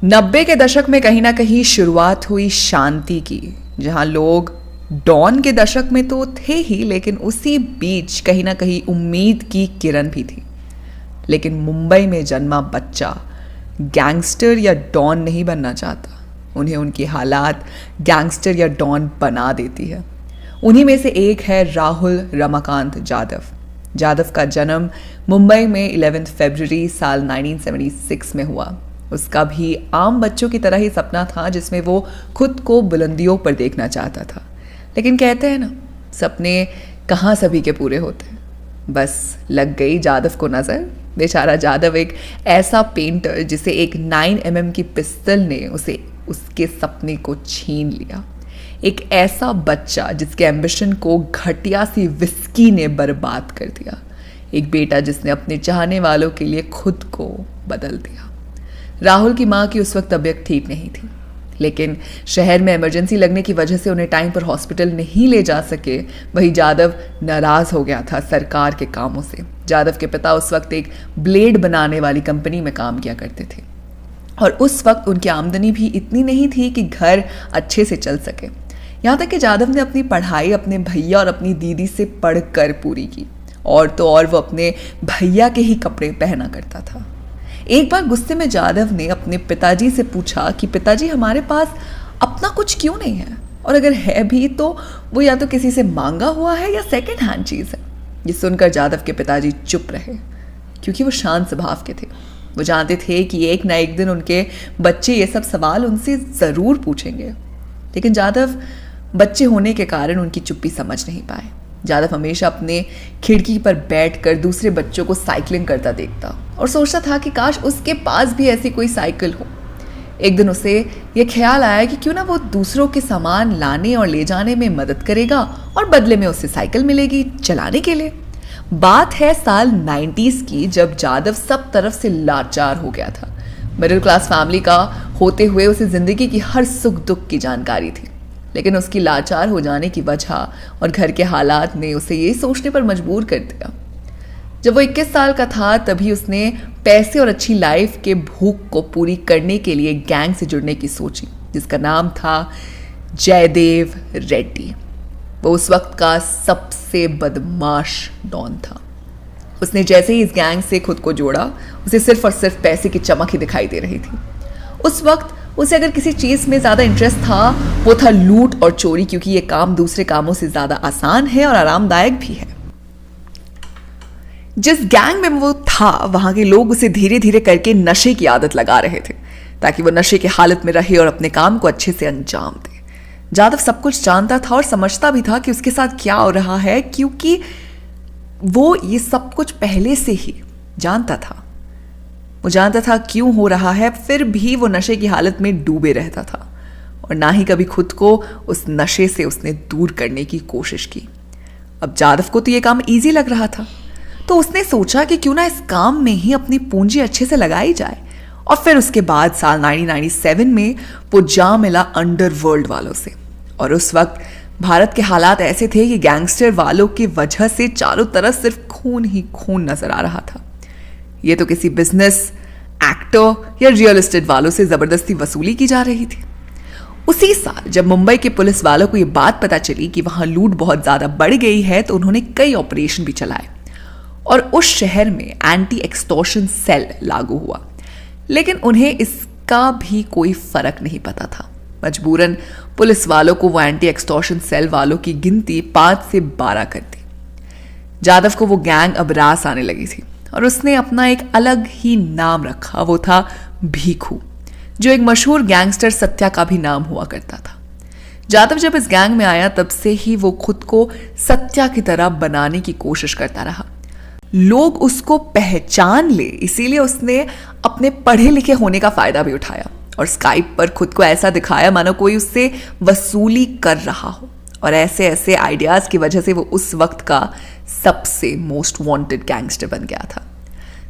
90 के दशक में कहीं ना कहीं शुरुआत हुई शांति की, जहां लोग डॉन के दशक में तो थे ही, लेकिन उसी बीच कहीं ना कहीं उम्मीद की किरण भी थी। लेकिन मुंबई में जन्मा बच्चा गैंगस्टर या डॉन नहीं बनना चाहता, उन्हें उनकी हालात गैंगस्टर या डॉन बना देती है। उन्हीं में से एक है राहुल रमाकांत जाधव। जाधव का जन्म मुंबई में 11 फरवरी साल 1976 में हुआ। उसका भी आम बच्चों की तरह ही सपना था, जिसमें वो खुद को बुलंदियों पर देखना चाहता था। लेकिन कहते हैं ना, सपने कहाँ सभी के पूरे होते हैं। बस लग गई जाधव को नज़र। बेचारा जाधव एक ऐसा पेंटर जिसे एक 9mm की पिस्तल ने उसे उसके सपने को छीन लिया। एक ऐसा बच्चा जिसके एम्बिशन को घटिया सी विस्की ने बर्बाद कर दिया। एक बेटा जिसने अपने चाहने वालों के लिए खुद को बदल दिया। राहुल की माँ की उस वक्त तबीयत ठीक नहीं थी, लेकिन शहर में इमरजेंसी लगने की वजह से उन्हें टाइम पर हॉस्पिटल नहीं ले जा सके। वही जाधव नाराज हो गया था सरकार के कामों से। जाधव के पिता उस वक्त एक ब्लेड बनाने वाली कंपनी में काम किया करते थे, और उस वक्त उनकी आमदनी भी इतनी नहीं थी कि घर अच्छे से चल सके। यहाँ तक कि जाधव ने अपनी पढ़ाई अपने भैया और अपनी दीदी से पढ़कर पूरी की, और तो और वो अपने भैया के ही कपड़े पहना करता था। एक बार गुस्से में जाधव ने अपने पिताजी से पूछा कि पिताजी, हमारे पास अपना कुछ क्यों नहीं है, और अगर है भी तो वो या तो किसी से मांगा हुआ है या सेकंड हैंड चीज़ है। ये सुनकर जाधव के पिताजी चुप रहे, क्योंकि वो शांत स्वभाव के थे। वो जानते थे कि एक ना एक दिन उनके बच्चे ये सब सवाल उनसे ज़रूर पूछेंगे। लेकिन जाधव बच्चे होने के कारण उनकी चुप्पी समझ नहीं पाए। जाधव हमेशा अपने खिड़की पर बैठकर दूसरे बच्चों को साइकिलिंग करता देखता और सोचता था कि काश उसके पास भी ऐसी कोई साइकिल हो। एक दिन उसे यह ख्याल आया कि क्यों ना वो दूसरों के सामान लाने और ले जाने में मदद करेगा, और बदले में उसे साइकिल मिलेगी चलाने के लिए। बात है साल 90s की, जब जाधव सब तरफ से लाचार हो गया था। मिडिल क्लास फैमिली का होते हुए उसे जिंदगी की हर सुख दुख की जानकारी थी, लेकिन उसकी लाचार हो जाने की वजह और घर के हालात ने उसे ये सोचने पर मजबूर कर दिया। जब वो 21 साल का था, तभी उसने पैसे और अच्छी लाइफ के भूख को पूरी करने के लिए गैंग से जुड़ने की सोची, जिसका नाम था जयदेव रेड्डी। वो उस वक्त का सबसे बदमाश डॉन था। उसने जैसे ही इस गैंग से खुद को जोड़ा, उसे सिर्फ और सिर्फ पैसे की चमक ही दिखाई दे रही थी। उस वक्त उसे अगर किसी चीज़ में ज़्यादा इंटरेस्ट था, वो था लूट और चोरी, क्योंकि ये काम दूसरे कामों से ज़्यादा आसान है और आरामदायक भी है। जिस गैंग में वो था, वहाँ के लोग उसे धीरे धीरे करके नशे की आदत लगा रहे थे, ताकि वो नशे की हालत में रहे और अपने काम को अच्छे से अंजाम दे। जाधव सब कुछ जानता था और समझता भी था कि उसके साथ क्या हो रहा है, क्योंकि वो ये सब कुछ पहले से ही जानता था। वो जानता था क्यों हो रहा है, फिर भी वो नशे की हालत में डूबे रहता था, और ना ही कभी खुद को उस नशे से उसने दूर करने की कोशिश की। अब जाधव को तो ये काम इजी लग रहा था, तो उसने सोचा कि क्यों ना इस काम में ही अपनी पूंजी अच्छे से लगाई जाए। और फिर उसके बाद साल 1997 में वो जा मिला अंडरवर्ल्ड वालों से। और उस वक्त भारत के हालात ऐसे थे कि गैंगस्टर वालों की वजह से चारों तरफ सिर्फ खून ही खून नजर आ रहा था। ये तो किसी बिजनेस, एक्टर या रियल एस्टेट वालों से जबरदस्ती वसूली की जा रही थी। उसी साल जब मुंबई के पुलिस वालों को ये बात पता चली कि वहां लूट बहुत ज्यादा बढ़ गई है, तो उन्होंने कई ऑपरेशन भी चलाए और उस शहर में एंटी एक्सटॉर्शन सेल लागू हुआ। लेकिन उन्हें इसका भी कोई फर्क नहीं पता था। मजबूरन पुलिस वालों को वो एंटी एक्सटॉर्शन सेल वालों की गिनती 5 से 12 कर दी। जाधव को वो गैंग अब रास आने लगी थी, और उसने अपना एक अलग ही नाम रखा। वो था भीखू, जो एक मशहूर गैंगस्टर सत्या का भी नाम हुआ करता था। जाधव जब इस गैंग में आया, तब से ही वो खुद को सत्या की तरह बनाने की कोशिश करता रहा। लोग उसको पहचान ले, इसीलिए उसने अपने पढ़े लिखे होने का फायदा भी उठाया और स्काइप पर खुद को ऐसा दिखाया मानो कोई उससे वसूली कर रहा हो। और ऐसे ऐसे आइडियाज की वजह से वो उस वक्त का सबसे मोस्ट वांटेड गैंगस्टर बन गया था।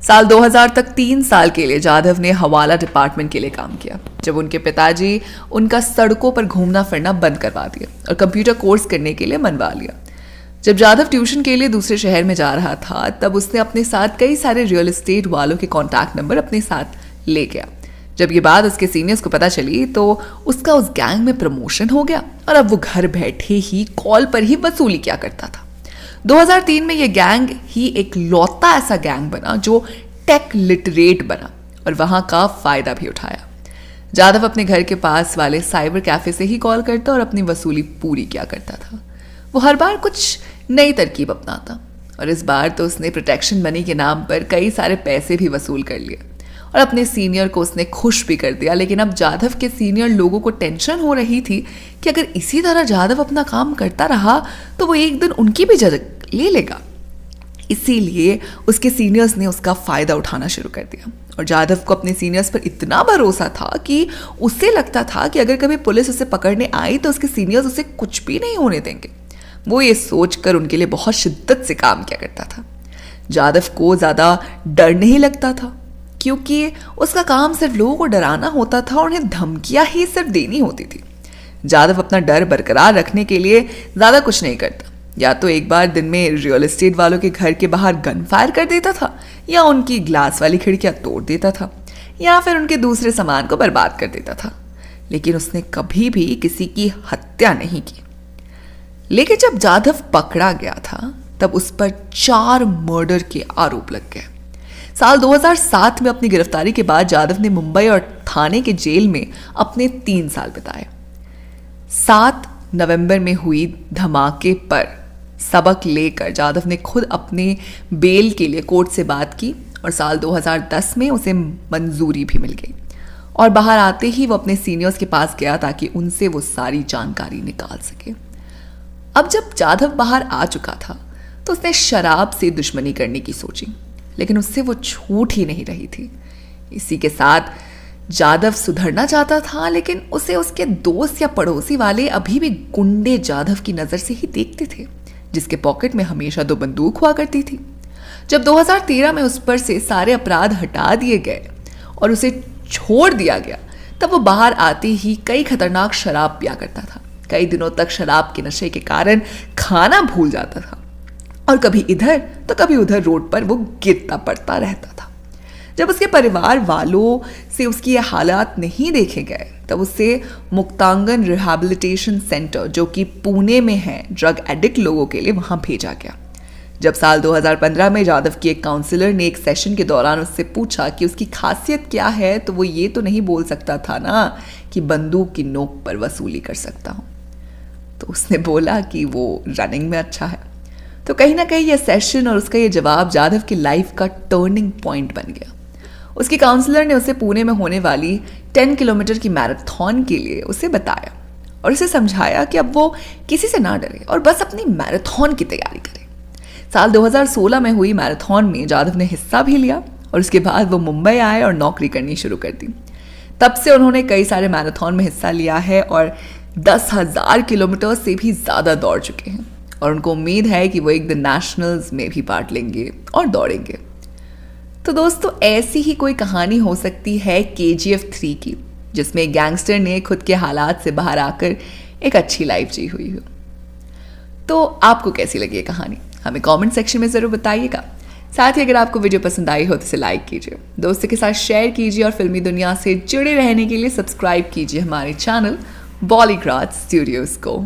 साल 2000 तक 3 साल के लिए जाधव ने हवाला डिपार्टमेंट के लिए काम किया, जब उनके पिताजी उनका सड़कों पर घूमना फिरना बंद करवा दिया और कंप्यूटर कोर्स करने के लिए मनवा लिया। जब जाधव ट्यूशन के लिए दूसरे शहर में जा रहा था, तब उसने अपने साथ कई सारे रियल एस्टेट वालों के कॉन्टैक्ट नंबर अपने साथ ले गया, जब ये बात उसके सीनियर्स को पता चली तो उसका उस गैंग में प्रमोशन हो गया और अब वो घर बैठे ही कॉल पर ही वसूली किया करता था। 2003 में ये गैंग ही एक लौता ऐसा गैंग बना जो टेक लिटरेट बना और वहां का फायदा भी उठाया। जाधव अपने घर के पास वाले साइबर कैफे से ही कॉल करता और अपनी वसूली पूरी किया करता था। वो हर बार कुछ नई तरकीब अपनाता और इस बार तो उसने प्रोटेक्शन मनी के नाम पर कई सारे पैसे भी वसूल कर लिए और अपने सीनियर को उसने खुश भी कर दिया। लेकिन अब जाधव के सीनियर लोगों को टेंशन हो रही थी कि अगर इसी तरह जाधव अपना काम करता रहा तो वो एक दिन उनकी भी जगह ले लेगा। इसीलिए उसके सीनियर्स ने उसका फायदा उठाना शुरू कर दिया और जाधव को अपने सीनियर्स पर इतना भरोसा था कि उसे लगता था कि अगर कभी पुलिस उसे पकड़ने आई तो उसके सीनियर्स उसे कुछ भी नहीं होने देंगे। वो ये सोचकर उनके लिए बहुत शिद्दत से काम किया करता था। जाधव को ज़्यादा डर नहीं लगता था क्योंकि उसका काम सिर्फ लोगों को डराना होता था और उन्हें धमकियां ही सिर्फ देनी होती थी। जाधव अपना डर बरकरार रखने के लिए ज़्यादा कुछ नहीं करता। या तो एक बार दिन में रियल एस्टेट वालों के घर के बाहर गन फायर कर देता था, या उनकी ग्लास वाली खिड़कियां तोड़ देता था, या फिर उनके दूसरे सामान को बर्बाद कर देता था। लेकिन उसने कभी भी किसी की हत्या नहीं की। लेकिन जब जाधव पकड़ा गया था तब उस पर 4 मर्डर के आरोप लग गए। साल 2007 में अपनी गिरफ्तारी के बाद जाधव ने मुंबई और थाने के जेल में अपने 3 साल बिताए। 7 नवंबर में हुई धमाके पर सबक लेकर जाधव ने खुद अपने बेल के लिए कोर्ट से बात की और साल 2010 में उसे मंजूरी भी मिल गई और बाहर आते ही वो अपने सीनियर्स के पास गया ताकि उनसे वो सारी जानकारी निकाल सके। अब जब जाधव बाहर आ चुका था तो उसने शराब से दुश्मनी करने की सोची, लेकिन उससे वो छूट ही नहीं रही थी। इसी के साथ जाधव सुधरना चाहता था, लेकिन उसे उसके दोस्त या पड़ोसी वाले अभी भी गुंडे जाधव की नज़र से ही देखते थे, जिसके पॉकेट में हमेशा 2 बंदूक हुआ करती थी। जब 2013 में उस पर से सारे अपराध हटा दिए गए और उसे छोड़ दिया गया, तब वो बाहर आते ही कई खतरनाक शराब पिया करता था। कई दिनों तक शराब के नशे के कारण खाना भूल जाता था और कभी इधर तो कभी उधर रोड पर वो गिरता पड़ता रहता था। जब उसके परिवार वालों से उसकी ये हालात नहीं देखे गए तब उसे मुक्तांगन रिहैबिलिटेशन सेंटर, जो कि पुणे में है, ड्रग एडिक्ट लोगों के लिए वहां भेजा गया। जब साल 2015 में जाधव की एक काउंसलर ने एक सेशन के दौरान उससे पूछा कि उसकी खासियत क्या है, तो वो ये तो नहीं बोल सकता था ना कि बंदूक की नोक पर वसूली कर सकता हूँ। तो उसने बोला कि वो रनिंग में अच्छा है। तो कहीं ना कहीं ये सेशन और उसका ये जवाब जाधव की लाइफ का टर्निंग पॉइंट बन गया। उसकी काउंसलर ने उसे पुणे में होने वाली 10 किलोमीटर की मैराथन के लिए उसे बताया और उसे समझाया कि अब वो किसी से ना डरे और बस अपनी मैराथन की तैयारी करे। साल 2016 में हुई मैराथन में जाधव ने हिस्सा भी लिया और उसके बाद वो मुंबई आए और नौकरी करनी शुरू कर दी। तब से उन्होंने कई सारे मैराथन में हिस्सा लिया है और 10,000 किलोमीटर से भी ज़्यादा दौड़ चुके हैं और उनको उम्मीद है कि वो एक दिन नेशनल्स में भी पार्ट लेंगे और दौड़ेंगे। तो दोस्तों, ऐसी ही कोई कहानी हो सकती है KGF 3 की, जिसमें गैंगस्टर ने खुद के हालात से बाहर आकर एक अच्छी लाइफ जी हुई हो। तो आपको कैसी लगी ये कहानी, हमें कमेंट सेक्शन में ज़रूर बताइएगा। साथ ही अगर आपको वीडियो पसंद आई हो तो इसे लाइक कीजिए, दोस्तों के साथ शेयर कीजिए और फिल्मी दुनिया से जुड़े रहने के लिए सब्सक्राइब कीजिए हमारे चैनल बॉलीग्राज स्टूडियोज़ को।